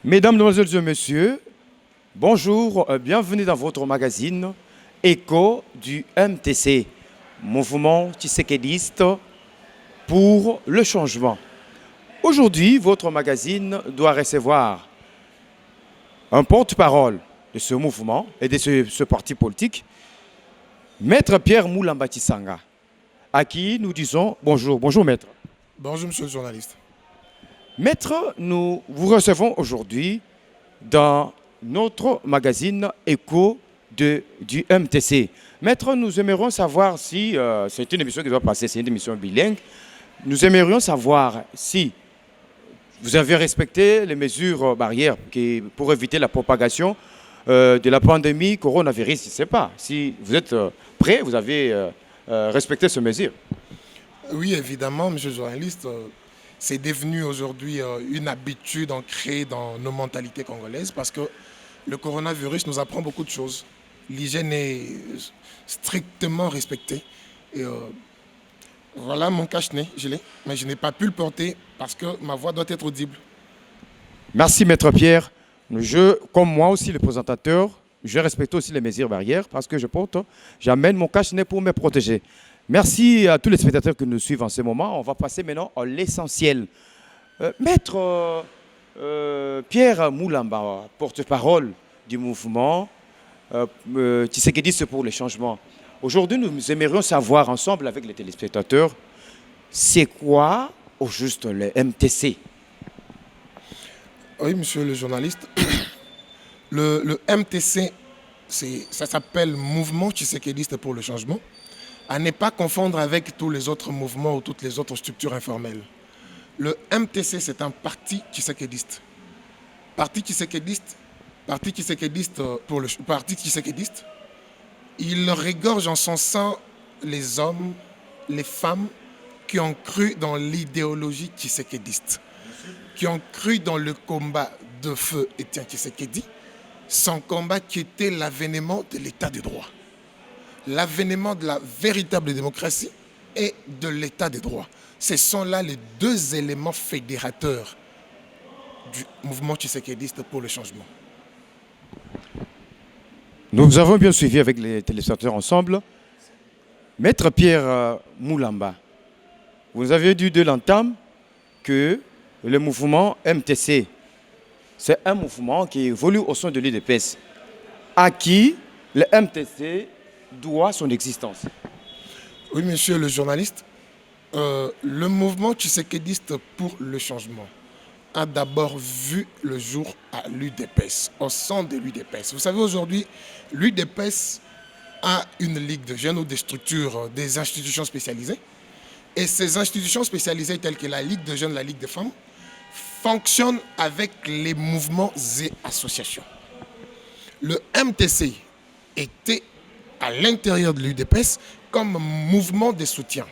Mesdames, Mesdemoiselles et Messieurs, bonjour, bienvenue dans votre magazine Écho du MTC, Mouvement Tshisekediste pour le changement. Aujourd'hui, votre magazine doit recevoir un porte-parole de ce mouvement et de ce parti politique, Maître Pierre Moulamba Tshisanga, à qui nous disons bonjour. Bonjour, Maître. Bonjour, monsieur le journaliste. Maître, nous vous recevons aujourd'hui dans notre magazine Écho du MTC. Maître, nous aimerions savoir si, c'est une émission qui doit passer, c'est une émission bilingue, nous aimerions savoir si vous avez respecté les mesures barrières pour éviter la propagation de la pandémie coronavirus. Je ne sais pas si vous êtes prêt, vous avez respecté ces mesures. Oui, évidemment, monsieur le journaliste. C'est devenu aujourd'hui une habitude ancrée dans nos mentalités congolaises parce que le coronavirus nous apprend beaucoup de choses. L'hygiène est strictement respectée. Et voilà mon cache-nez, je l'ai, mais je n'ai pas pu le porter parce que ma voix doit être audible. Merci, Maître Pierre. Comme moi aussi, le présentateur, je respecte aussi les mesures barrières parce que j'amène mon cache-nez pour me protéger. Merci à tous les spectateurs qui nous suivent en ce moment. On va passer maintenant à l'essentiel. Maître Pierre Moulamba, porte-parole du mouvement Tshisekediste pour le changement. Aujourd'hui, nous aimerions savoir ensemble avec les téléspectateurs, c'est quoi au juste le MTC? Oui, monsieur le journaliste. Le MTC, ça s'appelle Mouvement Tshisekediste pour le changement. À ne pas confondre avec tous les autres mouvements ou toutes les autres structures informelles. Le MTC, c'est un parti tshisekediste. Parti tshisekediste pour le parti tshisekediste, il regorge en son sein les hommes, les femmes qui ont cru dans l'idéologie tshisekediste, qui ont cru dans le combat de feu Étienne Tshisekedi, son combat qui était l'avènement de l'état de droit. L'avènement de la véritable démocratie et de l'état de droit. Ce sont là les deux éléments fédérateurs du mouvement tshisekediste pour le changement. Nous avons bien suivi avec les téléspectateurs ensemble. Maître Pierre Moulamba, vous avez dit de l'entame que le mouvement MTC, c'est un mouvement qui évolue au sein de l'UDPS, à qui le MTC doit son existence. Oui, monsieur le journaliste, le mouvement tshisekediste pour le changement a d'abord vu le jour à l'UDPS, au sein de l'UDPS. Vous savez, aujourd'hui, l'UDPS a une ligue de jeunes ou des structures, des institutions spécialisées. Et ces institutions spécialisées telles que la ligue de jeunes, la ligue de femmes, fonctionnent avec les mouvements et associations. Le MTC était à l'intérieur de l'UDPS comme mouvement de soutien.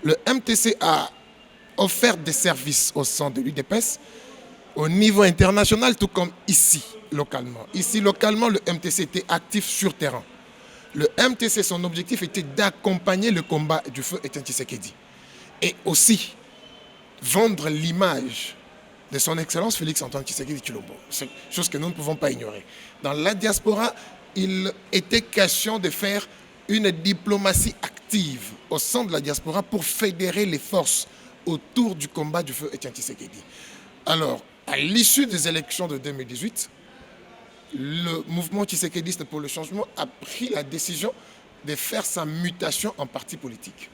Le MTC a offert des services au sein de l'UDPS au niveau international, tout comme ici, localement. Ici, localement, le MTC était actif sur terrain. Le MTC, son objectif était d'accompagner le combat du feu Étienne Tshisekedi. Et aussi, vendre l'image de son Excellence Félix-Antoine Tshisekedi Tshilombo. C'est une chose que nous ne pouvons pas ignorer. Dans la diaspora, il était question de faire une diplomatie active au sein de la diaspora pour fédérer les forces autour du combat du feu Étienne Tshisekedi. Alors, à l'issue des élections de 2018, le mouvement tshisekediste pour le changement a pris la décision de faire sa mutation en parti politique.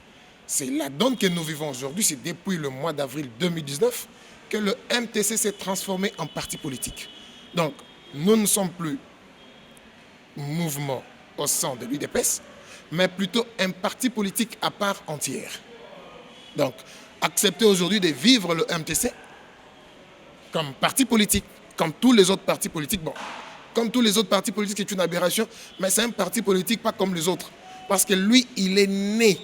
C'est la donne que nous vivons aujourd'hui, c'est depuis le mois d'avril 2019 que le MTC s'est transformé en parti politique. Donc, nous ne sommes plus mouvement au sein de l'UDPS, mais plutôt un parti politique à part entière. Donc, accepter aujourd'hui de vivre le MTC comme parti politique, comme tous les autres partis politiques. Bon, comme tous les autres partis politiques, c'est une aberration, mais c'est un parti politique pas comme les autres. Parce que lui, il est né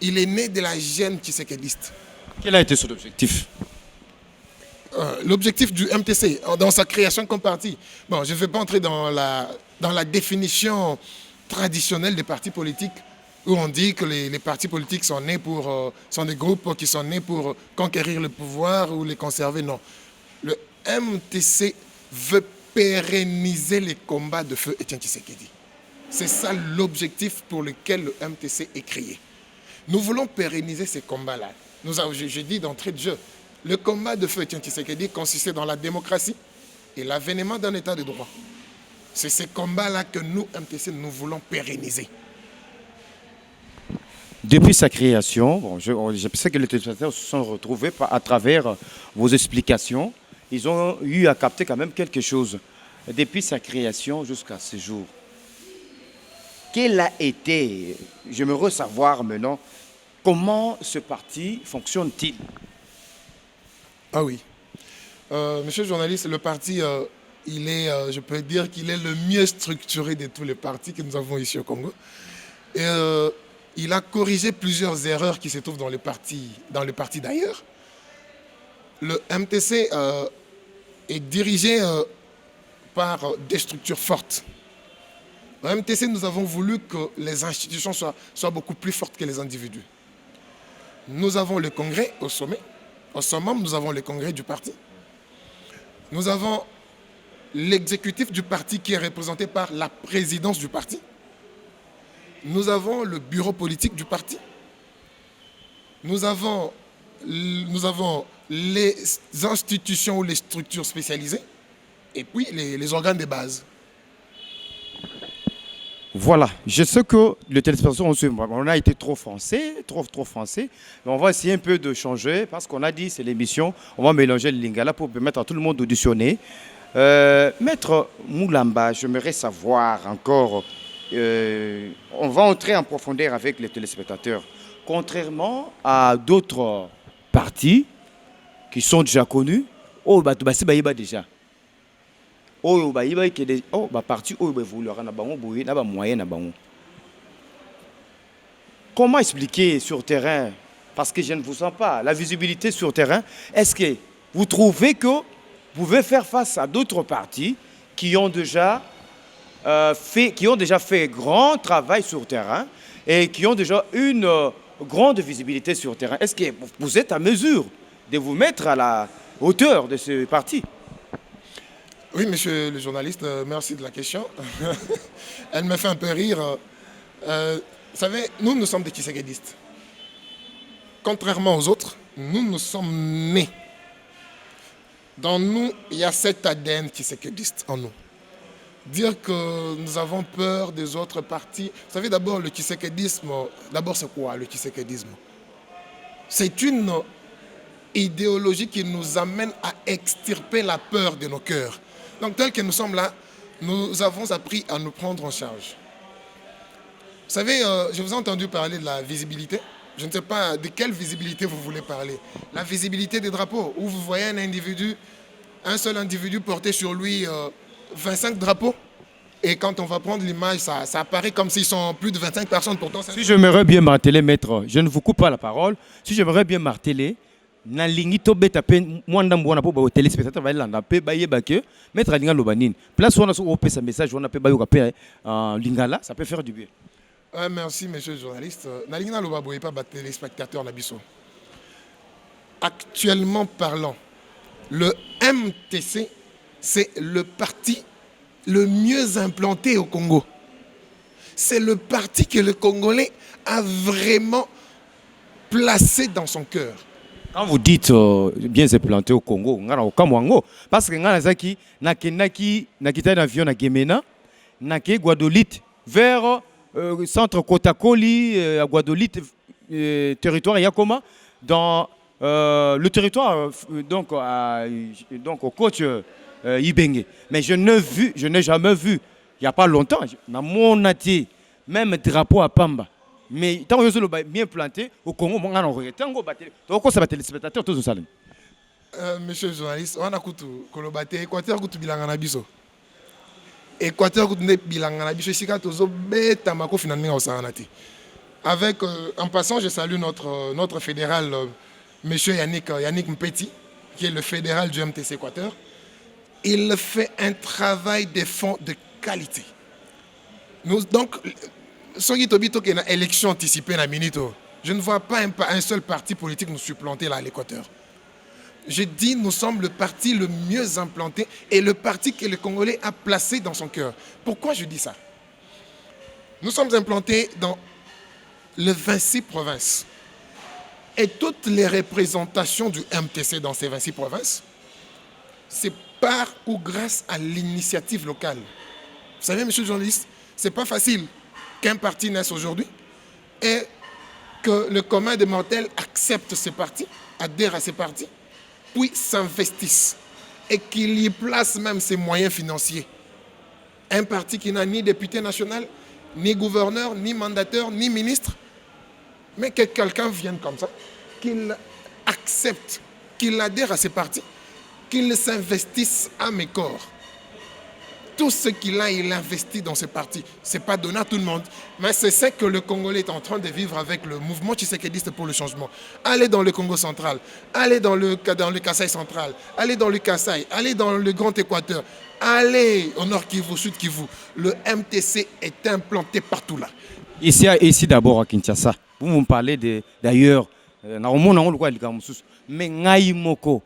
de la gêne tshisekediste. Quel a été son objectif? l'objectif du MTC dans sa création comme parti. Bon, je ne vais pas entrer dans la définition traditionnelle des partis politiques où on dit que les partis politiques sont nés sont des groupes qui sont nés pour conquérir le pouvoir ou les conserver. Non. Le MTC veut pérenniser les combats de feu Étienne Tshisekedi. C'est ça l'objectif pour lequel le MTC est créé. Nous voulons pérenniser ces combats-là. J'ai dit d'entrée de jeu, le combat de feu Étienne Tshisekedi consistait dans la démocratie et l'avènement d'un état de droit. C'est ces combats-là que nous, MTC, nous voulons pérenniser. Depuis sa création, bon, je sais que les téléspectateurs se sont retrouvés à travers vos explications. Ils ont eu à capter quand même quelque chose. Depuis sa création jusqu'à ce jour, quel a été, j'aimerais savoir maintenant, comment ce parti fonctionne-t-il? Ah oui. Monsieur le journaliste, le parti, je peux dire qu'il est le mieux structuré de tous les partis que nous avons ici au Congo. Et il a corrigé plusieurs erreurs qui se trouvent dans le parti d'ailleurs. Le MTC est dirigé par des structures fortes. Au MTC, nous avons voulu que les institutions soient beaucoup plus fortes que les individus. Nous avons le congrès au sommet. Au summum, nous avons le congrès du parti. Nous avons l'exécutif du parti qui est représenté par la présidence du parti. Nous avons le bureau politique du parti. Nous avons les institutions ou les structures spécialisées. Et puis les organes de base. Voilà, je sais que le téléspectateur, on a été trop français, trop français. Mais on va essayer un peu de changer parce qu'on a dit c'est l'émission. On va mélanger le lingala pour permettre à tout le monde d'auditionner. Maître Moulamba, j'aimerais savoir encore, on va entrer en profondeur avec les téléspectateurs. Contrairement à d'autres partis qui sont déjà connus, c'est déjà. Comment expliquer sur terrain, parce que je ne vous sens pas, la visibilité sur terrain, est-ce que vous trouvez que vous pouvez faire face à d'autres partis qui ont déjà fait grand travail sur terrain et qui ont déjà une grande visibilité sur terrain? Est-ce que vous êtes à mesure de vous mettre à la hauteur de ce parti? Oui, monsieur le journaliste, merci de la question. Elle me fait un peu rire. Vous savez, nous sommes des Tshisekidistes. Contrairement aux autres, nous sommes nés. Dans nous, il y a cet ADN tshisekidiste en nous. Dire que nous avons peur des autres partis. Vous savez, d'abord, le tshisekidisme, d'abord, c'est quoi le tshisekidisme? C'est une idéologie qui nous amène à extirper la peur de nos cœurs. Donc, tel que nous sommes là, nous avons appris à nous prendre en charge. Vous savez, je vous ai entendu parler de la visibilité. Je ne sais pas de quelle visibilité vous voulez parler. La visibilité des drapeaux, où vous voyez un seul individu porter sur lui 25 drapeaux. Et quand on va prendre l'image, ça apparaît comme s'ils sont plus de 25 personnes. Pourtant, si j'aimerais bien marteler, maître, je ne vous coupe pas la parole. Si j'aimerais bien marteler, na lingi to beta pe mwanda mbona po ba téléspectateur va landa pe ba yeba ke mettre linga lobanine place on a so pe sa message on a pe ba yoka pe lingala ça peut faire du bien. Merci monsieur le journaliste. Na linga loba boye pas ba téléspectateur na biso. Actuellement parlant, le MTC c'est le parti le mieux implanté au Congo. C'est le parti que le Congolais a vraiment placé dans son cœur. Quand vous dites bien se planter au Congo, parce que Nganazaki, Nakenaki, Nakita d'avion à Gemena, Nake Guadolite, vers centre Kotakoli, à Guadolite, territoire Yakoma, dans le territoire donc au coach Ibenge. Mais je n'ai jamais vu, il n'y a pas longtemps, dans mon ati, même drapeau à Pamba. Mais tant que je suis bien planté, au Congo, on a un téléspectateur, tous salon. Monsieur le journaliste, on a écouté Kolobaté, Équateur, Koutou Bilangana Biso. Équateur, Koutou Bilangana Biso, ici, quand on bête à Mako, finalement, avec, en passant, je salue notre fédéral, monsieur Yannick Mpeti, qui est le fédéral du MTC Équateur, il fait un travail de fond de qualité. Donc, soki tobito qui est une élection anticipée na minito, je ne vois pas un seul parti politique nous supplanter là à l'Équateur. Je dis, nous sommes le parti le mieux implanté et le parti que le Congolais a placé dans son cœur. Pourquoi je dis ça? Nous sommes implantés dans les 26 provinces. Et toutes les représentations du MTC dans ces 26 provinces, c'est par ou grâce à l'initiative locale. Vous savez, monsieur le journaliste, ce n'est pas facile qu'un parti naisse aujourd'hui et que le commun des mortels accepte ces partis, adhère à ces partis, puis s'investisse et qu'il y place même ses moyens financiers. Un parti qui n'a ni député national, ni gouverneur, ni mandateur, ni ministre, mais que quelqu'un vienne comme ça, qu'il accepte, qu'il adhère à ces partis, qu'il s'investisse à mes corps. Tout ce qu'il a, il investit dans ces partis. Ce n'est pas donné à tout le monde, mais c'est ce que le Congolais est en train de vivre avec le mouvement tshisekédiste pour le changement. Allez dans le Congo central, allez dans le Kasaï central, allez dans le Kasaï, allez dans le Grand Équateur, allez au Nord Kivu, Sud Kivu. Le MTC est implanté partout là. Ici d'abord à Kinshasa, vous me parlez d'ailleurs, mais ngai moko,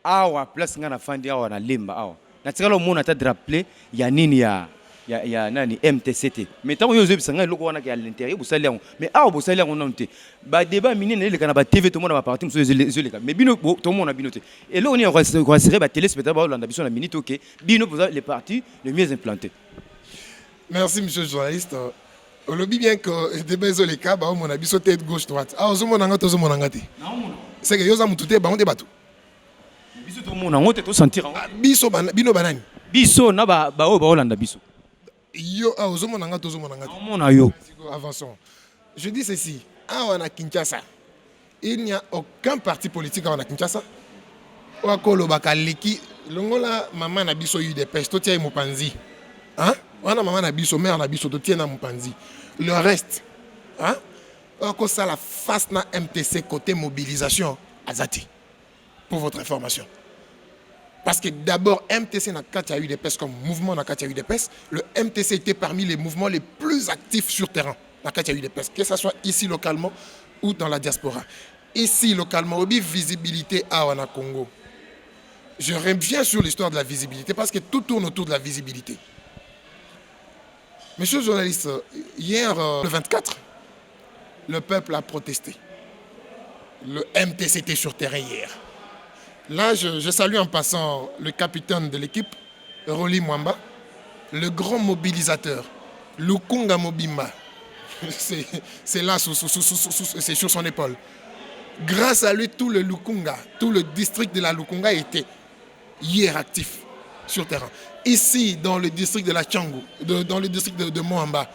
awa place ngana fandi awa na lemba awa. Natikala omona ta drapeau ya nini ya nani MTCT. Mais tant yo zebi sanga loko wana ki à l'intérieur busali yango. Mais awa busali yango nonte. Ba débat minene le kana ba TV to mona ba parti muso zoleka. Mais bino to mona bino te. Et là on est rassurer ba téléspectateur ba landa biso na minute OK. Bino vous les partis les mieux implantés. Merci monsieur le journaliste. On le dit bien que débat zoleka ba mona biso tête gauche droite. Ah ozo mona ngato ozo mona ngati. C'est que yo za mutute ba on débat tout. Biso to mona ngote to sentir. Biso bino banani. Biso na ba o ba olanda biso. Yo a ozo mona ngato ozo mona ngati. Mona yo. Avançons. Je dis ceci, à Kinshasa, il n'y a aucun parti politique à Kinshasa. Wakolo bakaleki longola maman na biso UDPS to tia mopanzi. Hein? Wana maman na biso mère na biso to tia na mopanzi. Le reste, hein? Wako ça la face na MTC côté mobilisation azati. Pour votre information. Parce que d'abord, MTC n'a qu'à UDPS comme mouvement n'a qu'à UDPS. Le MTC était parmi les mouvements les plus actifs sur terrain n'a qu'à UDPS, que ce soit ici localement ou dans la diaspora. Ici localement, au visibilité à Wana Congo. Je reviens sur l'histoire de la visibilité parce que tout tourne autour de la visibilité. Monsieur le journaliste, hier, le 24, le peuple a protesté. Le MTC était sur terrain hier. Là, je salue en passant le capitaine de l'équipe, Roli Mwamba, le grand mobilisateur, Lukunga Mobimba. C'est là, c'est sur son épaule. Grâce à lui, tout le Lukunga, tout le district de la Lukunga était hier actif sur terrain. Ici, dans le district de la Tchangou, dans le district de Mwamba,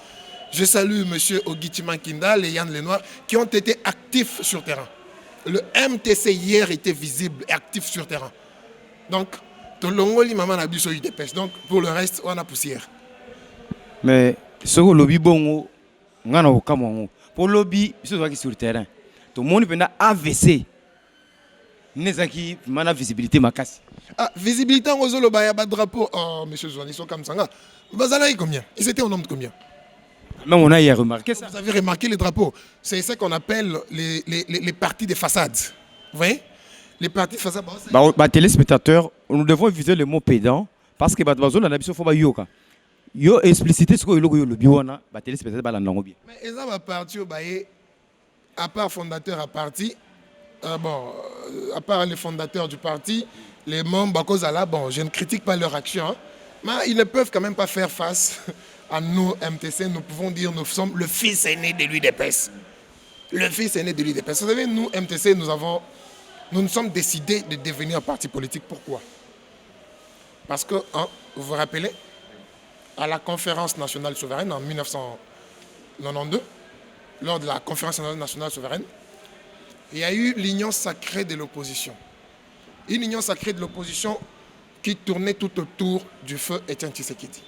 je salue M. Ogichiman Kindal et Yann Lenoir qui ont été actifs sur terrain. Le MTC hier était visible et actif sur terrain. Donc, Tolongoli maman a bu sur UDPS. Donc, pour le reste, on a poussière. Mais ce que le lobby bon, on a au Cameroun. Pour le lobby, c'est toi qui sur le terrain. Tout le monde peut AVC. Nezaki, mana visibilité makasi. Ah, visibilité en Ozolo Baya drapeau. Oh, monsieur le journaliste, comme ça. Bazalaï combien? Ils étaient au nombre de combien? Même on a hier remarqué ça. Vous avez remarqué les drapeaux. C'est ce qu'on appelle les parties de façade. Vous voyez? Les parties de façade. Téléspectateurs, nous devons viser le mot pédant parce que Badbazo n'a pas besoin de yoka. Yo explicité ce que le biwana, téléspectateurs ba lango bien. Mais ils ont parti au baye à part fondateur à parti. À part les fondateurs du parti, les membres je ne critique pas leur action, hein, mais ils ne peuvent quand même pas faire face à nous, MTC. Nous pouvons dire que nous sommes le fils aîné de l'UDPS. Le fils aîné de l'UDPS. Vous savez, nous, MTC, nous nous sommes décidés de devenir un parti politique. Pourquoi? Parce que, hein, vous vous rappelez, à la conférence nationale souveraine en 1992, lors de la conférence nationale souveraine, il y a eu l'union sacrée de l'opposition. Une union sacrée de l'opposition qui tournait tout autour du feu Étienne Tshisekedi.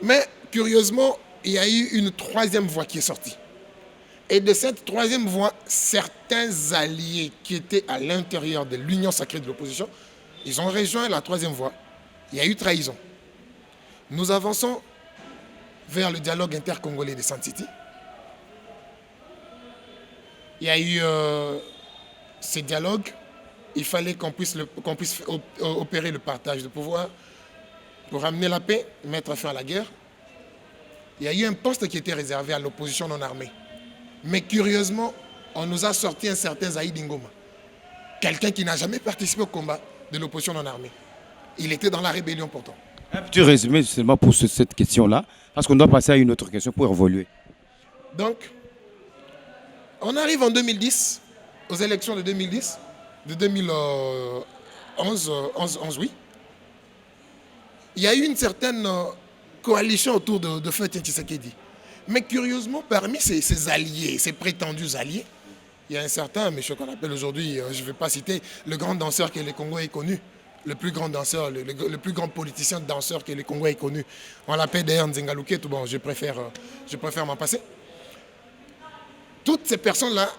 Mais curieusement, il y a eu une troisième voix qui est sortie. Et de cette troisième voie, certains alliés qui étaient à l'intérieur de l'union sacrée de l'opposition, ils ont rejoint la troisième voie. Il y a eu trahison. Nous avançons vers le dialogue intercongolais de Sun City. Il y a eu ces dialogues. Il fallait qu'on puisse opérer le partage de pouvoir pour ramener la paix, mettre fin à la guerre. Il y a eu un poste qui était réservé à l'opposition non armée. Mais curieusement, on nous a sorti un certain Zaïd Ngoma. Quelqu'un qui n'a jamais participé au combat de l'opposition non armée. Il était dans la rébellion pourtant. Un petit résumé seulement pour cette question-là, parce qu'on doit passer à une autre question pour évoluer. Donc, on arrive en 2010, aux élections de 2010, de 2011, oui. Il y a eu une certaine coalition autour de Feu Tshisekedi. Mais curieusement, parmi ces alliés, ces prétendus alliés, il y a un certain monsieur qu'on appelle aujourd'hui, je ne vais pas citer, le grand danseur que les Congolais aient connu, le plus grand danseur, le plus grand politicien danseur que les Congolais aient connu. On l'appelle d'ailleurs Nzenga Luketo, bon, je préfère m'en passer. Toutes ces personnes-là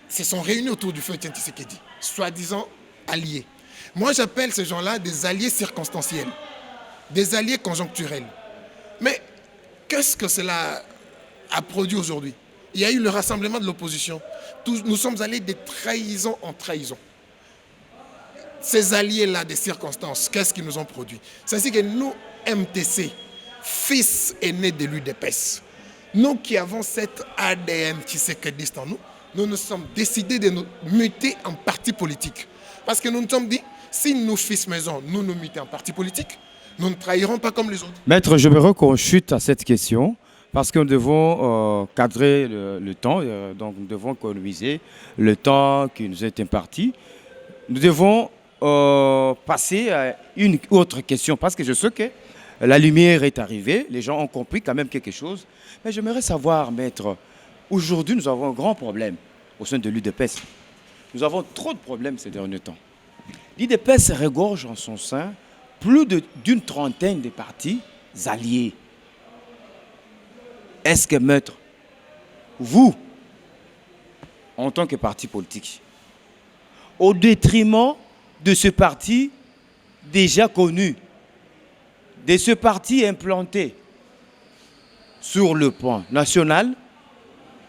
se sont réunies autour du Feu Tshisekedi, soi-disant alliés. Moi, j'appelle ces gens-là des alliés circonstanciels, des alliés conjoncturels. Mais qu'est-ce que cela a produit aujourd'hui? Il y a eu le rassemblement de l'opposition. Nous sommes allés de trahison en trahison. Ces alliés-là des circonstances, qu'est-ce qu'ils nous ont produit? C'est-à-dire que nous, MTC, fils aînés de l'UDPS, nous qui avons cet ADN tshisekidiste en nous, nous nous sommes décidés de nous muter en parti politique. Parce que nous nous sommes dit, si nous, fils maison, nous nous mutons en parti politique, nous ne trahirons pas comme les autres. Maître, je veux qu'on chute à cette question parce que nous devons cadrer le temps, donc nous devons économiser le temps qui nous est imparti. Nous devons passer à une autre question parce que je sais que la lumière est arrivée, les gens ont compris quand même quelque chose. Mais j'aimerais savoir, maître, aujourd'hui nous avons un grand problème au sein de l'UDPS. Nous avons trop de problèmes ces derniers temps. L'UDPS regorge en son sein plus d'une trentaine de partis alliés. Est-ce que, maître, vous, en tant que parti politique, au détriment de ce parti déjà connu, de ce parti implanté sur le plan national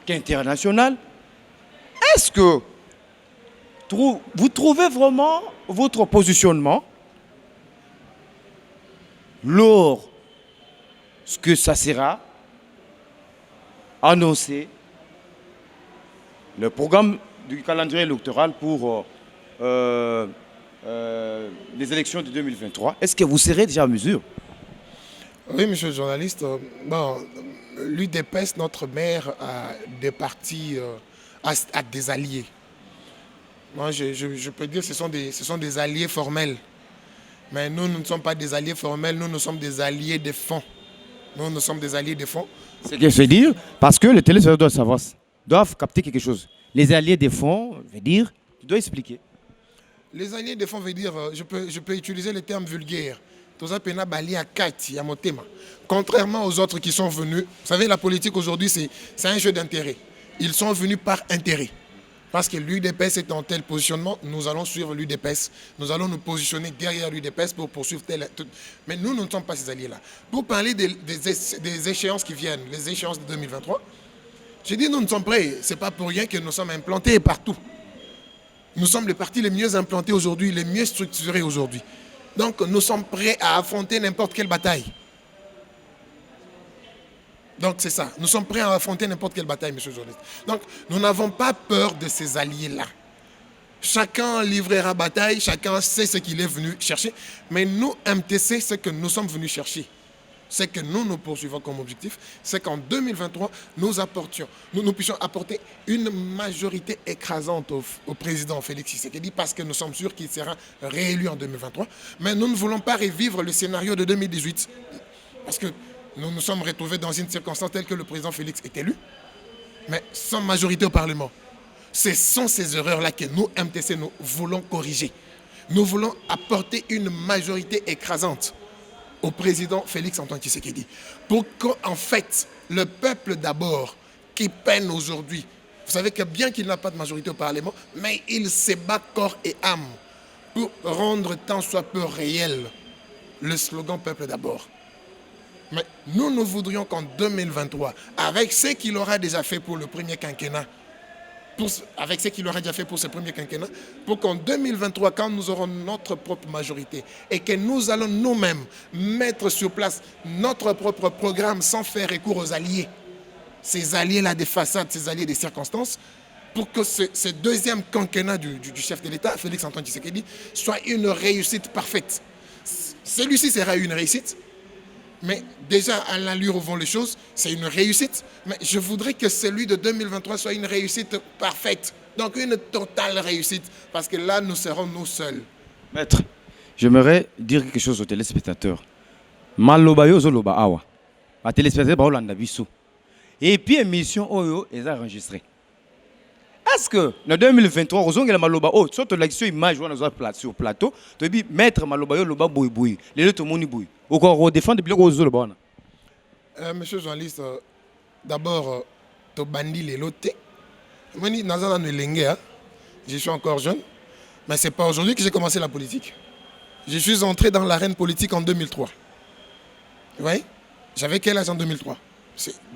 qu'international, est-ce que vous trouvez vraiment votre positionnement lors ce que ça sera annoncé, le programme du calendrier électoral pour les élections de 2023, est-ce que vous serez déjà en mesure? Oui, monsieur le journaliste. Bon, l'UDPS, notre maire, a des partis, a des alliés. Moi, je peux dire que ce sont des alliés formels. Mais nous ne sommes pas des alliés formels, nous sommes des alliés de fond. Nous sommes des alliés de fond. C'est ce que je veux dire, parce que les téléspectateurs doivent savoir, doivent capter quelque chose. Les alliés de fond, veut dire, tu dois expliquer. Les alliés de fond veut dire, je peux utiliser le terme vulgaire. Contrairement aux autres qui sont venus, vous savez, la politique aujourd'hui, c'est un jeu d'intérêt. Ils sont venus par intérêt. Parce que l'UDPS est en tel positionnement, nous allons suivre l'UDPS. Nous allons nous positionner derrière l'UDPS pour poursuivre tel... Mais nous ne sommes pas ces alliés-là. Pour parler des échéances qui viennent, les échéances de 2023, j'ai dit nous sommes prêts. Ce n'est pas pour rien que nous sommes implantés partout. Nous sommes les partis les mieux implantés aujourd'hui, les mieux structurés aujourd'hui. Donc nous sommes prêts à affronter n'importe quelle bataille. Donc c'est ça, nous sommes prêts à affronter n'importe quelle bataille, monsieur le journaliste. Donc nous n'avons pas peur de ces alliés-là. Chacun livrera bataille, chacun sait ce qu'il est venu chercher. Mais nous, MTC, ce que nous sommes venus chercher, ce que nous poursuivons comme objectif, c'est qu'en 2023, nous puissions apporter une majorité écrasante au président Félix Tshisekedi parce que nous sommes sûrs qu'il sera réélu en 2023. Mais nous ne voulons pas revivre le scénario de 2018 parce que nous nous sommes retrouvés dans une circonstance telle que le président Félix est élu, mais sans majorité au Parlement. Ce sont ces erreurs-là que nous, MTC, nous voulons corriger. Nous voulons apporter une majorité écrasante au président Félix Antoine Tshisekedi pour qu'en fait, le peuple d'abord, qui peine aujourd'hui. Vous savez que bien qu'il n'a pas de majorité au Parlement, mais il se bat corps et âme pour rendre tant soit peu réel le slogan Peuple d'abord. Mais nous voudrions qu'en 2023, avec ce qu'il aura déjà fait pour le premier quinquennat, avec ce qu'il aura déjà fait pour ce premier quinquennat, pour qu'en 2023, quand nous aurons notre propre majorité et que nous allons nous-mêmes mettre sur place notre propre programme sans faire recours aux alliés, ces alliés-là des façades, ces alliés des circonstances, pour que ce deuxième quinquennat du chef de l'État, Félix-Antoine Tshisekedi, soit une réussite parfaite. Celui-ci sera une réussite, mais déjà à l'allure où vont les choses, c'est une réussite. Mais je voudrais que celui de 2023 soit une réussite parfaite. Donc une totale réussite, parce que là, nous serons nous seuls. Maître, j'aimerais dire quelque chose aux téléspectateurs. Maloba yo zoloba awa. Les téléspectateurs ba olanda biso. Et puis émission oyo est enregistrée. Est-ce que en 2023, vous avez maloba oh, soit l'action image sur plateau, tu dis mettre maloba yo loba boui boui, les autres moni boui. Ou quoi défendre depuis le zolo bana. Monsieur le journaliste, d'abord, tu bandis les lotés. Je suis encore jeune, mais ce n'est pas aujourd'hui que j'ai commencé la politique. Je suis entré dans l'arène politique en 2003. Vous voyez? J'avais quel âge en 2003?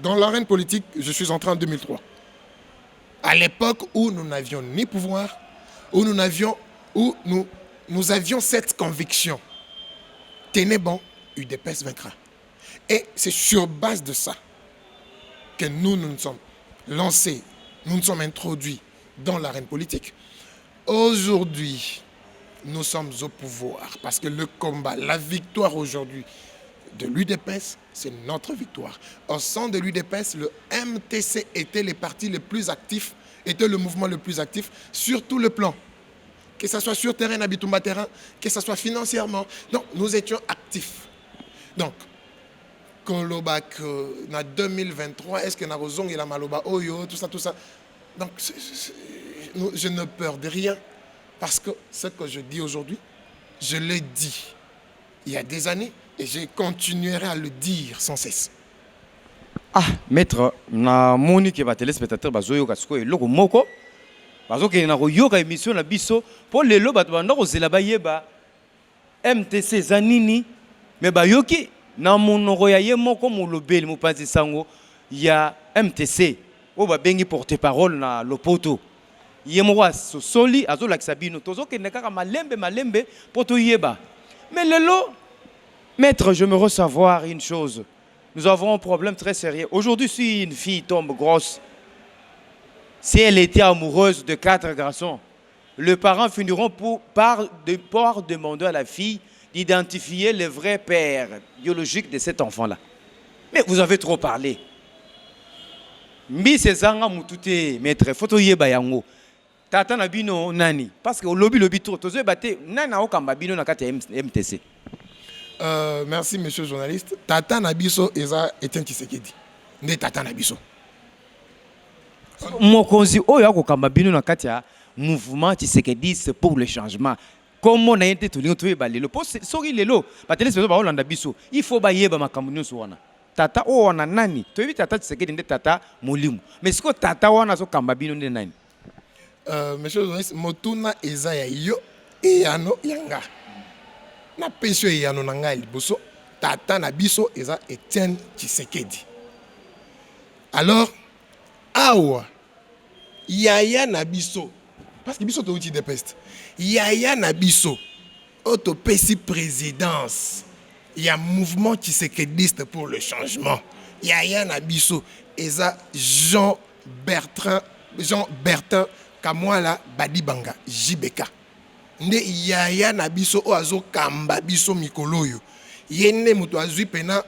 Dans l'arène politique, je suis entré en 2003. À l'époque où nous n'avions ni pouvoir, où nous avions cette conviction. Tenez bon, UDPS vaincra. Et c'est sur base de ça que nous nous sommes lancés, nous nous sommes introduits dans l'arène politique. Aujourd'hui, nous sommes au pouvoir parce que le combat, la victoire aujourd'hui de l'UDPS, c'est notre victoire. Au sein de l'UDPS, le MTC était les partis les plus actifs, était le mouvement le plus actif sur tout le plan. Que ce soit sur terrain, Nabitumba terrain, que ce soit financièrement. Donc, nous étions actifs. Donc, Kolobak, en 2023, est-ce que Narozong et la Maloba, Oyo, tout ça. Donc, je ne peur de rien. Parce que ce que je dis aujourd'hui, je l'ai dit il y a des années et je continuerai à le dire sans cesse. Ah, maître, na moni que les téléspectateurs bazoyo kasiko eloko moko bazoke na koyoka émission na biso pour lelo bato banda kozela bayeba MTC zanini mais bayoki na monoko ya ye moko molobeli mopanzi sango ya MTC o babengi porte-parole na lopoto ye moko soli azolakisa bino tozokende kaka malembe pour toyeba mais lelo maître je me recevoir une chose. Nous avons un problème très sérieux. Aujourd'hui, si une fille tombe grosse, si elle était amoureuse de 4 garçons, les parents finiront par demander à la fille d'identifier le vrai père biologique de cet enfant-là. Mais vous avez trop parlé. Mbi sezanga mutute maître photo yeba yango. Tata na bino nani parce que lobi trop tozo baté nana okamba bino na kati MTC. Merci, monsieur le journaliste. Tata Nabiso Eza Etienne Tshisekedi. Ne Tata Nabiso. Mokonzi oyo akokamba bino na kati ya mouvement Tshisekedi pour le changement. Comment on a été tout le balelo pour sori lelo ba téléspectateurs ba Holanda biso. Il faut ba yeba makambo nyonso wana. Tata o wana nani? Toyebi Tata Tshisekedi nde Tata Molimu. Mais siko Tata wana so kamba bino nde nani? Monsieur le journaliste, Motuna Eza ya yo e yano yanga. Na pesio ya nonanga liboso Tata na biso eza Etienne Tshisekedi. Alors awa yaya na biso parce que biso to uti de peste. Yaya na biso autopesi présidence. Il y a mouvement tshisekediste pour le changement. Yaya na biso eza Jean-Bertrand Kamwala Badibanga JBK. Nde yaya na biso o azo kamba biso mikoloyo yene muto azui pena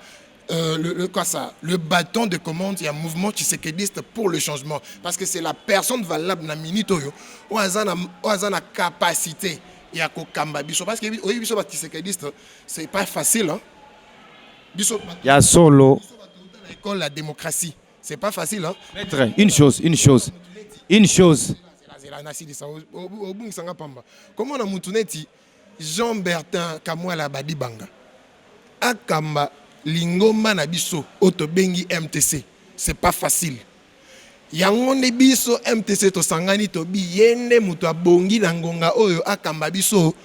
le bâton de commande ya mouvement tshisekediste pour le changement parce que c'est la personne valable na minitoyo o azana capacité ya ko kamba biso parce que oyi biso ba tshisekediste c'est pas facile hein biso ya solo école la démocratie c'est pas facile hein. Maître, une chose comment on a moutuneti Jean-Bertrand Kamwala Badibanga akamba lingomba na biso oto bengi MTC c'est pas facile yango ne biso MTC to sangani to bi yende muto abongi na ngonga oyo akamba biso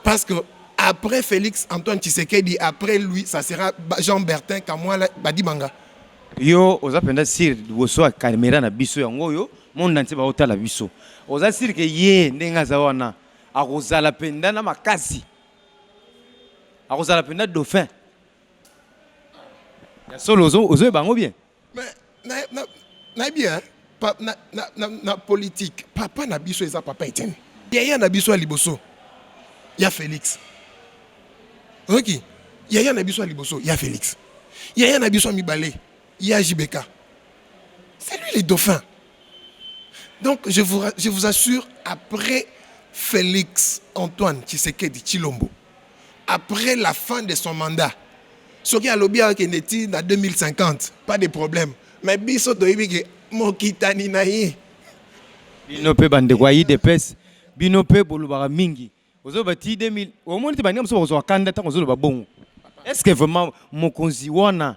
parce que après Félix Antoine Tshisekedi, après lui ça sera Jean-Bertin Kamwala Badibanga. Yo oza penda sir boso a caméra na biso yango yo monde entier ba otala biso oza sir ke ye ndenga za wana akozala penda na makasi akozala penda dauphin ya solo ozo bango bien Mais na bien na politique papa na biso eza papa Etienne yaya na biso liboso ya Félix. OK, yaya na biso liboso ya Félix, yaya na biso mibale ya JBK, c'est lui les dauphins. Donc je vous assure, après Félix Antoine Tshisekedi Tshilombo, après la fin de son mandat, ce qui a lobby avec Neti en 2050, pas de problème. Mais biso doibi mokitani na ye. Bino pe bande kwa IDPS, bino pe bolubara mingi. Ozo bati 2000, au moins tu bani mso ozo kanda ta ozo bongo. Est-ce que vraiment mokonzi wana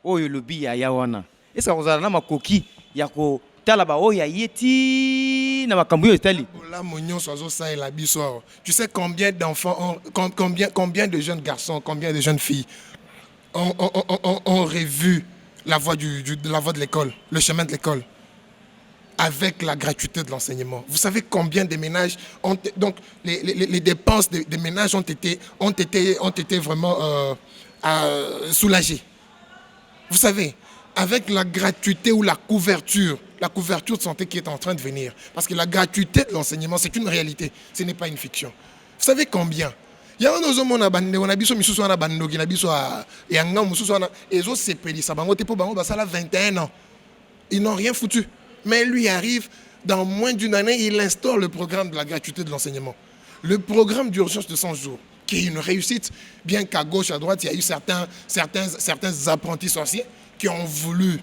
oyo lobby ya wana? Est-ce que ozo na makoki ya ko tala ba oya yeti na makambu yo etali? Là monyon sozo ça et la biso. Tu sais combien d'enfants combien de jeunes garçons, combien de jeunes filles ont revu la voie de l'école, le chemin de l'école, avec la gratuité de l'enseignement. Vous savez combien de ménages ont... Donc, les dépenses des ménages ont été vraiment soulagées. Vous savez, avec la gratuité ou la couverture de santé qui est en train de venir. Parce que la gratuité de l'enseignement, c'est une réalité, ce n'est pas une fiction. Vous savez combien? Il y a un autre monde on a biso misusu na bando ki na biso et anga mususu na ezo sepeli sa bango te po bango basala 21 ans. Ils n'ont rien foutu. Mais lui arrive dans moins d'une année, il instaure le programme de la gratuité de l'enseignement. Le programme d'urgence de 100 jours qui est une réussite, bien qu'à gauche à droite, il y a eu certains apprentis sorciers qui ont voulu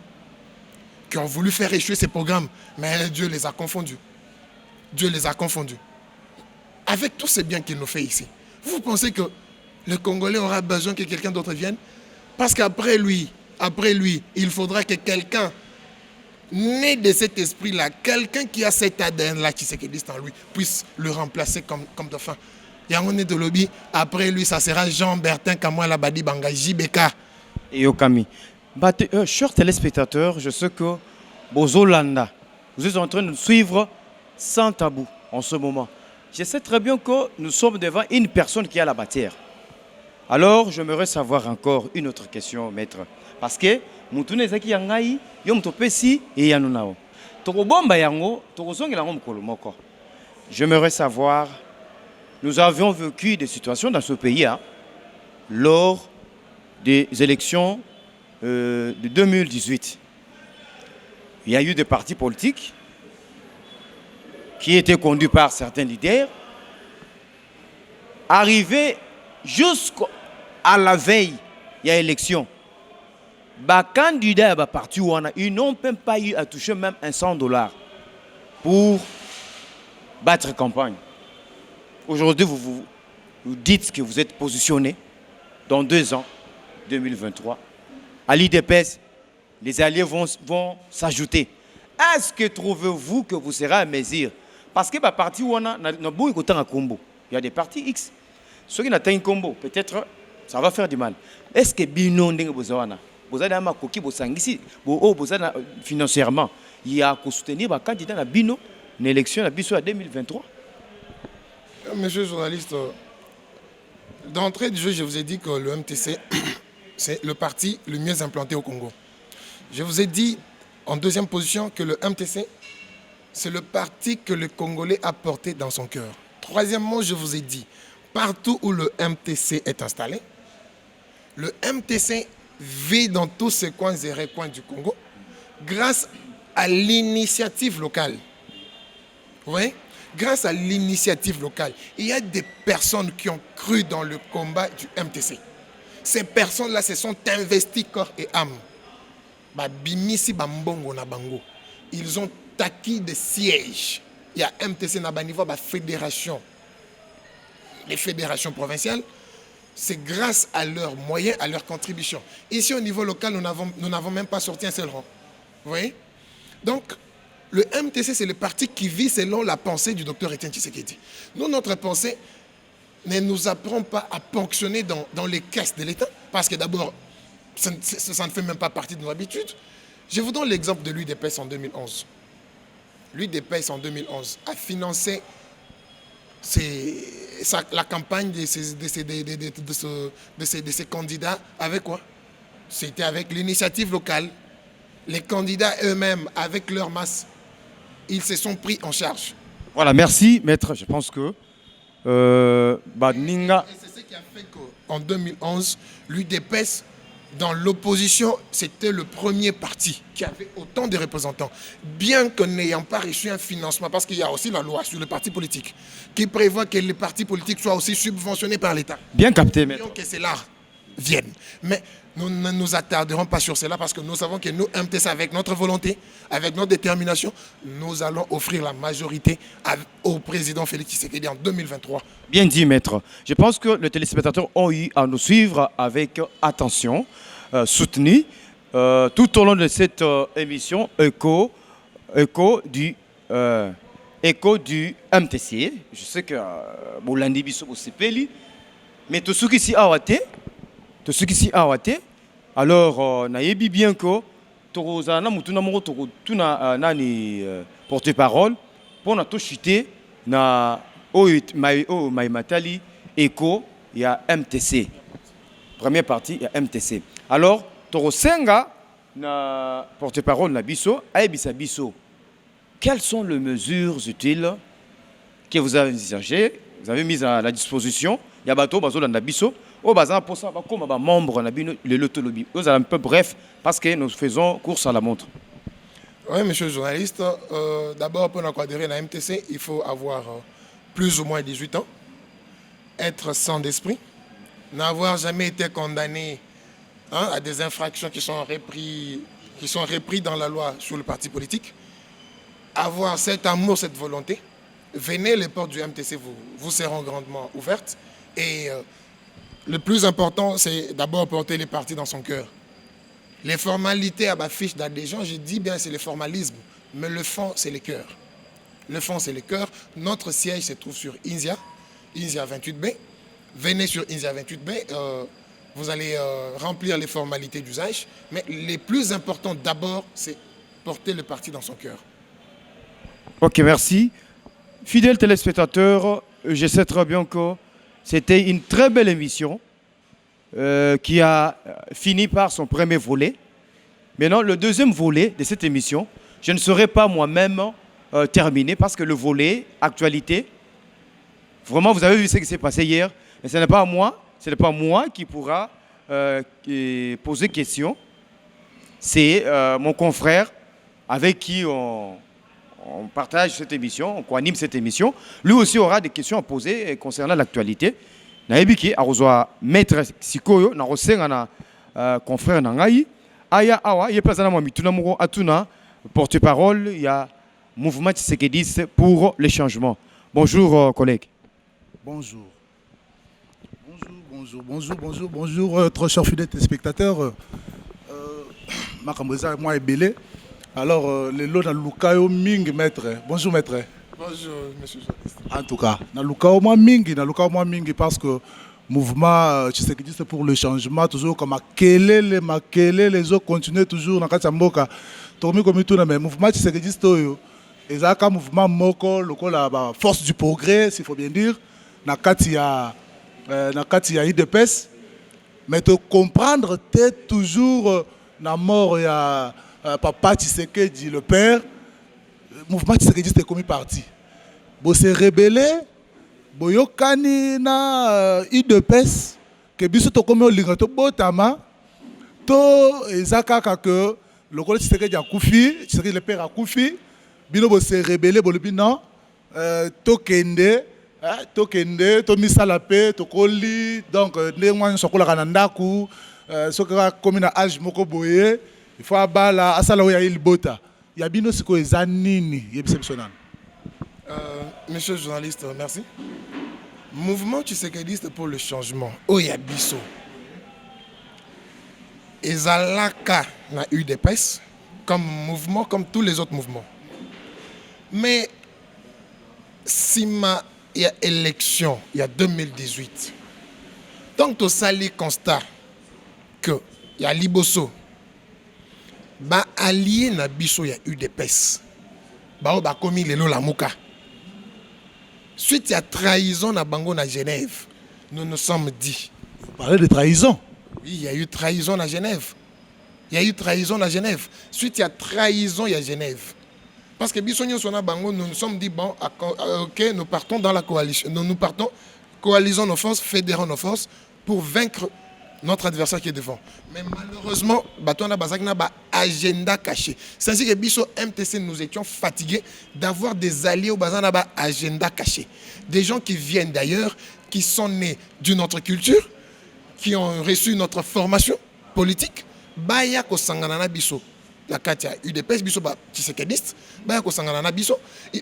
faire échouer ces programmes, mais Dieu les a confondus. Dieu les a confondus. Avec tous ces biens qu'il nous fait ici. Vous pensez que le Congolais aura besoin que quelqu'un d'autre vienne? Parce qu'après lui, il faudra que quelqu'un né de cet esprit-là, quelqu'un qui a cet ADN-là qui existe en lui, puisse le remplacer comme dauphin. Il y a un de lobby, après lui, ça sera Jean-Bertin Kamwala Badibanga, JBK. Et Yokami. Chers téléspectateurs, je sais que Bozolanda, vous êtes en train de suivre sans tabou en ce moment. Je sais très bien que nous sommes devant une personne qui a la matière. Alors, j'aimerais savoir encore une autre question, maître. Parce que, mutune zaki yangai, yom topesi et yanunao. Toko bomba yango, toko songi lango mkolo moko. J'aimerais savoir, nous avions vécu des situations dans ce pays lors des élections de 2018. Il y a eu des partis politiques qui étaient conduits par certains leaders, arrivés jusqu'à la veille, il y a élection. Les candidats partis, ils n'ont même pas eu à toucher même $100 pour battre campagne. Aujourd'hui, vous dites que vous êtes positionné dans 2 ans, 2023. À l'IDPS, les alliés vont s'ajouter. Est-ce que trouvez-vous que vous serez à mesure? Parce que les partis où on a un combo, il y a des partis X. Ceux qui n'ont pas un combo, peut-être ça va faire du mal. Est-ce que Bino vous avez un coquille, financièrement, il y a qu'à soutenir les candidats à Bino, l'élection à 2023? Monsieur le journaliste, d'entrée du jeu, je vous ai dit que le MTC, c'est le parti le mieux implanté au Congo. Je vous ai dit en deuxième position que le MTC, c'est le parti que le Congolais a porté dans son cœur. Troisièmement, je vous ai dit, partout où le MTC est installé, le MTC vit dans tous ces coins et recoins du Congo grâce à l'initiative locale. Vous voyez? Grâce à l'initiative locale. Il y a des personnes qui ont cru dans le combat du MTC. Ces personnes-là se sont investies corps et âme. Ils ont acquis des sièges. Il y a MTC na niveau de fédération. Les fédérations provinciales, c'est grâce à leurs moyens, à leurs contributions. Ici, au niveau local, nous n'avons même pas sorti un seul rang. Vous voyez? Donc, le MTC, c'est le parti qui vit selon la pensée du docteur Étienne Tshisekedi. Nous, notre pensée ne nous apprend pas à ponctionner dans les caisses de l'État, parce que d'abord, ça ne fait même pas partie de nos habitudes. Je vous donne l'exemple de l'UDPS en 2011. L'UDPS en 2011 a financé la campagne de ces candidats avec quoi? C'était avec l'initiative locale. Les candidats eux-mêmes, avec leur masse, ils se sont pris en charge. Voilà, merci, maître. Je pense que Ninga. Et c'est ce qui a fait qu'en 2011, l'UDPS, dans l'opposition, c'était le premier parti qui avait autant de représentants. Bien que n'ayant pas reçu un financement, parce qu'il y a aussi la loi sur les partis politiques, qui prévoit que les partis politiques soient aussi subventionnés par l'État. Bien capté, maître. Que cela vienne. Mais nous ne nous attarderons pas sur cela parce que nous savons que nous, MTC, avec notre volonté, avec notre détermination, nous allons offrir la majorité au président Félix Tshisekedi en 2023. Bien dit, maître. Je pense que les téléspectateurs ont eu à nous suivre avec attention, soutenu, tout au long de cette émission écho du MTC. Je sais que Bolandi Bisso Bosepeli, mais tout ce qui s'y a awate, alors nayebi bien que Torozana Mutuna Moro Tuna nani porte-parole pour na to chuter na Matali Echo il y a MTC. Première partie il y a MTC. Alors Torosenga na porte-parole na biso aibisa biso. Quelles sont les mesures utiles que vous avez envisagées, vous avez mises à la disposition? Il y a bateau bazo na biso. Au bazar pour ça, comme membre le lotolobi. Vous allez un peu bref parce que nous faisons course à la montre. Oui, monsieur le journaliste. D'abord, pour adhérer à la MTC, il faut avoir plus ou moins 18 ans, être sans d'esprit, n'avoir jamais été condamné à des infractions qui sont reprises dans la loi sur le parti politique, avoir cet amour, cette volonté. Venez, les portes du MTC vous seront grandement ouvertes. Et le plus important, c'est d'abord porter les partis dans son cœur. Les formalités à ma fiche d'adhésion, je dis bien c'est le formalisme, mais le fond, c'est le cœur. Le fond, c'est le cœur. Notre siège se trouve sur INSIA 28B. Venez sur INSIA 28B, vous allez remplir les formalités d'usage, mais les plus importants d'abord, c'est porter le parti dans son cœur. Ok, merci. Fidèles téléspectateurs, je sais très bien que c'était une très belle émission qui a fini par son premier volet. Maintenant, le deuxième volet de cette émission, je ne saurais pas moi-même terminer parce que le volet actualité, vraiment, vous avez vu ce qui s'est passé hier, et ce n'est pas moi qui pourra poser question. C'est mon confrère avec qui on partage cette émission, on co-anime cette émission. Lui aussi aura des questions à poser concernant l'actualité. Naebiki a reçoit maître Sikoyo na rosenga na confrère nangai aya awa yepazana mo mituna moko atuna porte-parole il y a mouvement Tshisekedi pour les changements. Bonjour collègue. Bonjour. Bonjour, très chers fidèles téléspectateurs. Makamboza moi ebele. Alors, les lots dans Lukayo Ming, maître. Bonjour, maître. Bonjour, monsieur. En tout cas, dans Lukayo Ming, parce que mouvement Tshisekedi c'est pour le changement, toujours comme Makele, les autres continuent toujours dans Katsamboka. Tomi comme tout, mais mouvement Tshisekedi c'est un mouvement moko, la force du progrès, s'il faut bien dire, dans Katia IDPS. Mais de comprendre, peut-être toujours la mort, il y a. Papa Tshisekedi, le père, le mouvement Tshisekedi c'était comme parti. Bo se rebelle, bo yokani na IDPS, que biso to comme lingato botama, to ezaka que le collège Tshisekedi a koufi, Tshisekedi le père a koufi, bino bo se rebelle, bo le bino, to kende, to misala pe, to koli, donc ndengwa sokola kanandaku, sokola comme na âge moko boye. Il faut abala asala oya ilbota. Ya bino siko ezanini yebisebisonana. Monsieur le journaliste, merci. Mouvement Tshisekedi pour le changement. Oya biso. Ezalaka na UDPS comme mouvement, comme tous les autres mouvements. Mais si il y a élection, il y a 2018, tant que tu as le constat que il y a Liboso, bah allié na biso il y a UDPS, bah on commis les la mouka. Suite il y a trahison na bango na Genève, nous nous sommes dit. Vous parlez de trahison? Oui, il y a eu trahison à Genève. Il y a eu trahison à Genève. Suite il y a trahison il y a Genève. Parce que Bissonio Sona Bango, nous nous sommes dit, bon, ok, nous partons dans la coalition. Nous partons, coalisons nos forces, fédérons nos forces pour vaincre notre adversaire qui est devant. Mais malheureusement, on a un agenda caché. C'est ainsi que Bisso MTC, nous étions fatigués d'avoir des alliés au bazar un agenda caché. Des gens qui viennent d'ailleurs, qui sont nés d'une autre culture, qui ont reçu notre formation politique. Baya ko sangana Bisso. La Katia UDPS, Bisso, Tshisekidiste,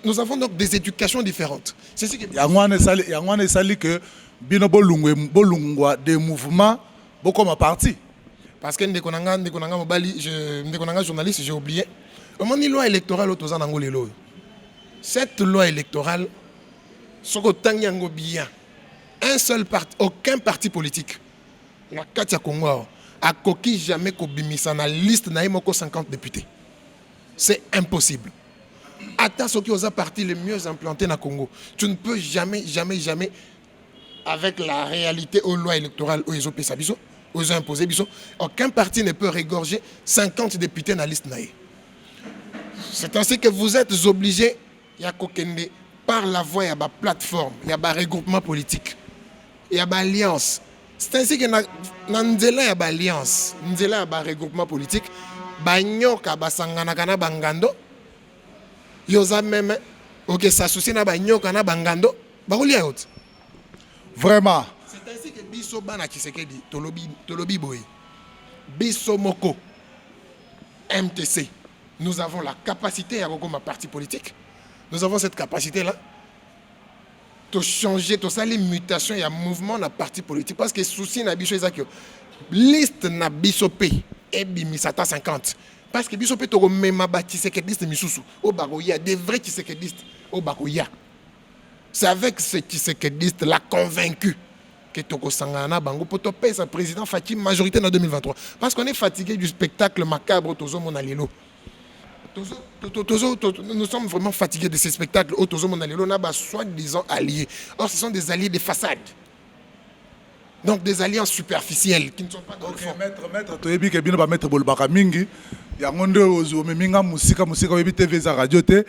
nous avons donc des éducations différentes. C'est ce que il y a que Bino Bolungwa des mouvements beaucoup ma parti. Parce que Ndekonanga journaliste, j'ai oublié. Comment une loi électorale autour de cette loi électorale, bien, un seul parti, aucun parti politique, la Katia Congo, a coquille jamais kobimisa na liste na 50 députés. C'est impossible. Attends ceux qui ont parti les mieux implantés dans le Congo. Tu ne peux jamais, avec la réalité aux lois électorales, aux Ezopesabiso, aux imposés biso, aucun parti ne peut régorger 50 députés dans la liste naïe. C'est ainsi que vous êtes obligés, par la voie, il y a une plateforme, il y a un regroupement politique, il y a une alliance. C'est ainsi que dans Nzela, il y a une alliance, Nzela, il y a un regroupement politique, Banyoka, Basanganakana, Bangando, Yosa même, ok, ça soucie na Banyoka, na Bangando, Baroulia out. Vraiment. C'est ainsi que Bisso Bana Tshisekedi, Tolobi Boy, Bisso Moko, MTC, nous avons la capacité à ma parti politique, nous avons cette capacité-là. De changer, de ça les mutations, il y a un mouvement dans le parti politique. Parce que le souci na biso est que liste na biso P et bimisata 50. Parce que biso P to même Tshisekidiste misusu. Au bagoya des vrais Tshisekidistes au bagoya. C'est avec ce Tshisekidiste l'a convaincu que Toko Sangana Bango pour topper sa président Fatim majorité en 2023. Parce qu'on est fatigué du spectacle macabre Tozo Monalelo. Nous sommes vraiment fatigués de ces spectacles. On a soi-disant alliés. Or, ce sont des alliés de façade. Donc, des alliances superficielles qui ne sont pas dans le fond. Maître, tu es bien que bien maître Bolbaka Mingi. Il y a un monde où Minga musique au TV za radio te.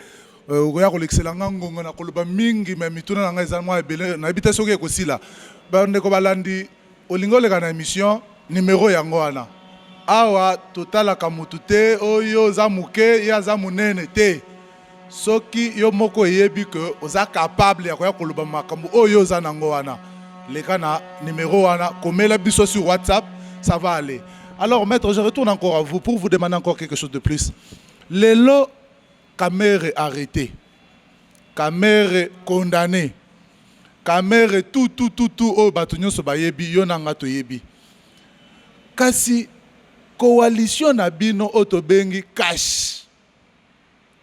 Oya ko l'excellent ngongo na koloba mingi mais mituna na ngeza moi ebele na habite soki ekosila. Ba ndeko balandi olingo le kana émission numéro yango wana. Awa totala kamutute oyo za muke ya za munene te soki yo moko yebi que oza capable ya koya koloba makambo oyo za nango wana leka na numéro wana komela biso sur WhatsApp ça va aller. Alors maître, je retourne encore à vous pour vous demander encore quelque chose de plus. Lelo Kamere arrêté, Kamere condamné, Kamere tout o batunyo so bayebi yo nanga to yebi kasi coalition na bino otobengi cash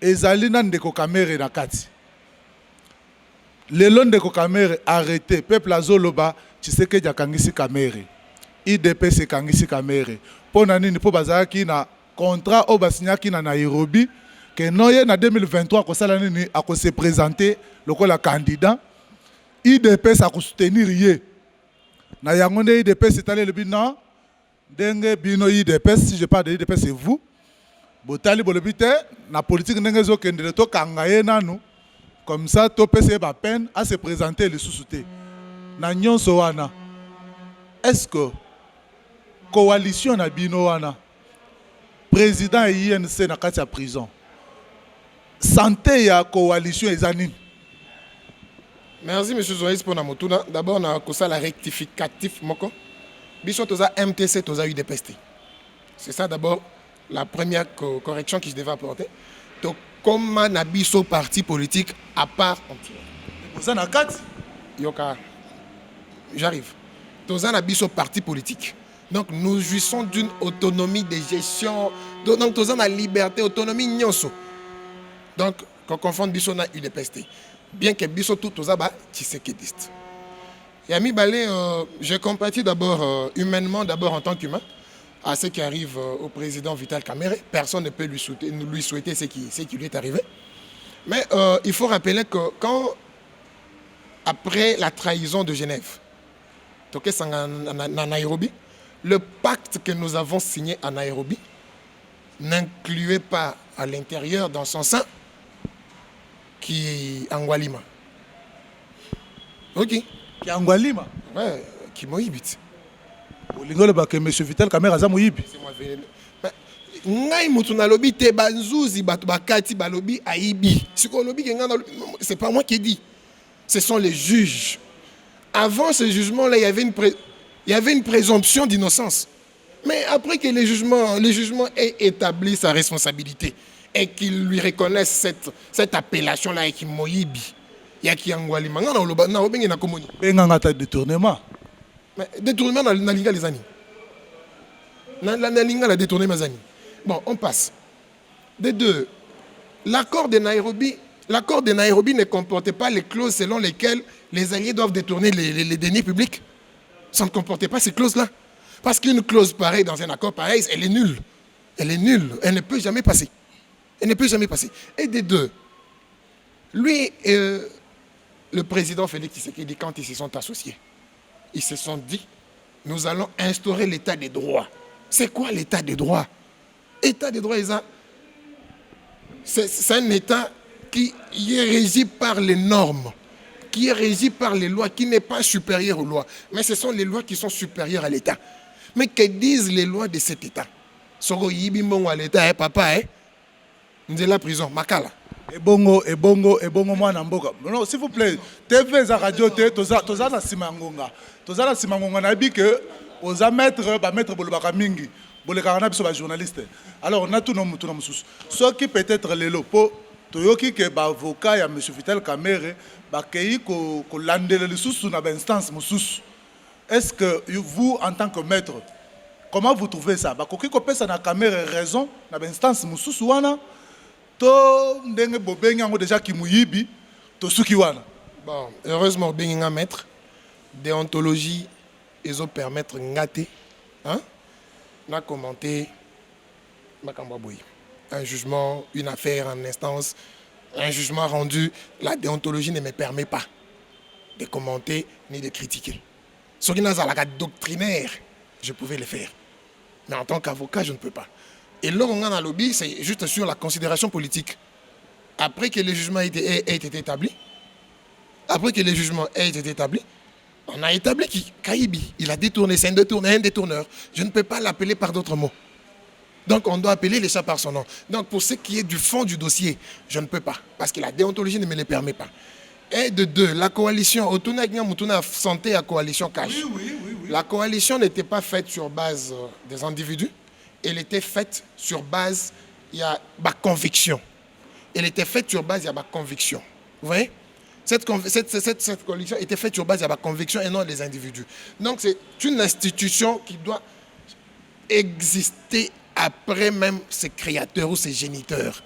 ezali na ndeko Kamere na kati lelo ndeko Kamere arrêté peuple azoloba Tshisekedi akangisi Kamere IDPS ekangisi Kamere pona nini po bazaki na contrat o basinyaki na Nairobi que noye na 2023 ko sala nini ako se présenter lokola candidat IDPS ako soutenir ye na yango nde IDPS etale le bino Denge bino IDPS, si je parle de IDPS, c'est vous. Botali bolobite, na politique ndenge zo kendele to kangaye nanu. Comme ça, to pese ba peine à se présenter le sous-souté. Na nyonso wana. Est-ce que coalition na bino wana président INC na kati ya prison. Santé ya coalition ezanini. Merci monsieur Zoïs pour na motuna. D'abord on a kosa la rectificatif moko. Biso toza MTC, toza UDPS. C'est ça d'abord la première correction que je devais apporter. Donc, comme un biso parti politique à part entière. Toza na kati. Yoka, j'arrive. Toza na biso parti politique Donc nous jouissons d'une autonomie de gestion. Donc nous avons la liberté, autonomie nyonso. Donc quand on confond biso na UDPS, bien que biso tout aux aba tshisekediste. Yami Balé, je compatis d'abord humainement, d'abord en tant qu'humain, à ce qui arrive au président Vital Kamerhe. Personne ne peut lui souhaiter ce qui lui est arrivé. Mais il faut rappeler que quand, après la trahison de Genève, à Nairobi, le pacte que nous avons signé à Nairobi n'incluait pas à l'intérieur, dans son sein, qui Angwalima. Ok. Qui Angwalima? Ouais, qui Moïbit. Olingole ba que monsieur Vital Kamerhe aza moyibi. C'est moi ngai mutu na lobi te banzuzi batu bakati balobi aibi. C'est pas moi qui dis. Ce sont les juges. Avant ce jugement-là, il y avait une présomption d'innocence. Mais après que le jugement ait établi sa responsabilité et qu'il lui reconnaisse cette appellation-là et qu'il moyibi, il y a qui angwali manga na obengi na komoni. Benga ta détournement. Mais détournement na linga les années. Na linga la détourner mes années. Bon, on passe. De deux, l'accord de Nairobi ne comportait pas les clauses selon lesquelles les alliés doivent détourner les deniers publics. Ça ne comportait pas ces clauses-là. Parce qu'une clause pareille dans un accord pareil, elle est nulle. Elle est nulle. Elle ne peut jamais passer. Elle ne peut jamais passer. Et des deux, lui et le président Félix Tshisekedi, quand ils se sont associés, ils se sont dit, nous allons instaurer l'état des droits. C'est quoi l'état des droits? État des droits, c'est un état qui est régi par les normes, qui est régi par les lois, qui n'est pas supérieur aux lois. Mais ce sont les lois qui sont supérieures à l'État. Mais que disent les lois de cet État? Soro yibimbongo à l'État, papa, nous la prison, makala. Ebongo mwana mboka. Non, s'il vous plaît, TV za radio te toza na simangonga. Toza na simangonga na bi que oza maître bolobaka mingi. Boleka na biso ba journaliste. Alors on a tout mutu na mususu. Ce qui peut-être lelo po toyoki ke ba avocat ya monsieur Vital Kamerhe ba kei ko landele lisusu na ba instance mususu. Est-ce que vous en tant que maître, comment vous trouvez ça? Ba koki ko pesa na Kamerhe raison na ba instance mususu wana to ndenge bobengi yango déjà ki muyibi to suki wana. Bon, heureusement bengi nga maître déontologie ils ont permettre ngate hein n'a commenté un jugement, une affaire en instance, un jugement rendu, la déontologie ne me permet pas de commenter ni de critiquer. Ce qui n'a pas doctrinaire, je pouvais le faire. Mais en tant qu'avocat, je ne peux pas. Et là, on a un lobby, c'est juste sur la considération politique. Après que le jugement ait été établi, on a établi Kaïbi, il a détourné, c'est un détourneur. Je ne peux pas l'appeler par d'autres mots. Donc on doit appeler les chats par son nom. Donc pour ce qui est du fond du dossier, je ne peux pas, parce que la déontologie ne me le permet pas. Et de deux, la coalition, santé à coalition cash. Oui. La coalition n'était pas faite sur base des individus, elle était faite sur base, il y a ma conviction. Elle était faite sur base, il y a ma conviction. Vous voyez? Cette coalition était faite sur base de ma conviction et non des individus. Donc c'est une institution qui doit exister après même ses créateurs ou ses géniteurs.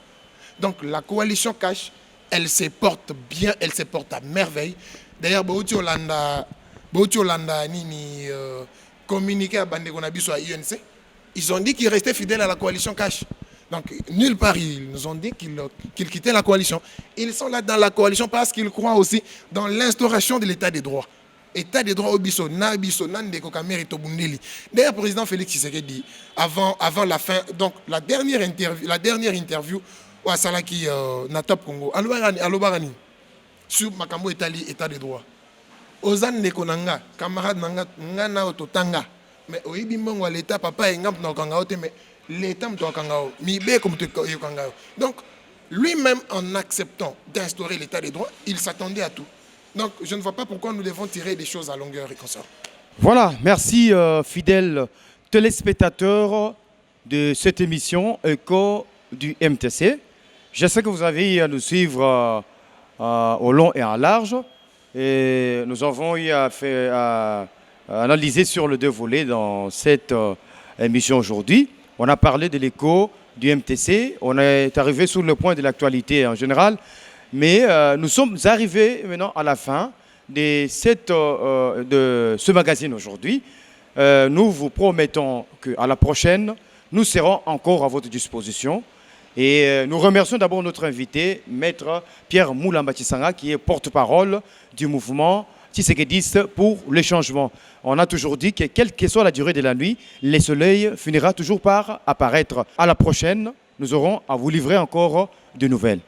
Donc la coalition cash, elle se porte bien, elle se porte à merveille. D'ailleurs, Bauti Olanda nini communiqué à Bandegonabiso à UNC, ils ont dit qu'ils restaient fidèles à la coalition cash. Donc, nulle part, ils nous ont dit qu'ils quittaient la coalition. Ils sont là dans la coalition parce qu'ils croient aussi dans l'instauration de l'état des droits. État des droits au biso, na biso, nandeko Kamerhe Tobundeli. D'ailleurs, le président Félix Tshisekedi, avant la fin, donc la dernière interview, à Salaki, Natop Congo, Alobarani, sur Makambo état des droits. Ozan Nekonanga, camarade Nanga, Ngana Ototanga, mais au Ibimongo, l'état, papa, et Ngam Nokanga, mais l'État donc, lui-même, en acceptant d'instaurer l'état des droits, il s'attendait à tout. Donc, je ne vois pas pourquoi nous devons tirer des choses à longueur et consort. Voilà, merci fidèles téléspectateurs de cette émission Écho du MTC. Je sais que vous avez à nous suivre au long et à large. Et nous avons eu à analysé sur le deux volets dans cette émission aujourd'hui. On a parlé de l'écho du MTC, on est arrivé sur le point de l'actualité en général, mais nous sommes arrivés maintenant à la fin de ce magazine aujourd'hui. Nous vous promettons qu'à la prochaine, nous serons encore à votre disposition. Et nous remercions d'abord notre invité, Maître Pierre Moulamba Tshisanga, qui est porte-parole du mouvement Tshisekedi pour le changement. On a toujours dit que quelle que soit la durée de la nuit, le soleil finira toujours par apparaître. À la prochaine, nous aurons à vous livrer encore de nouvelles.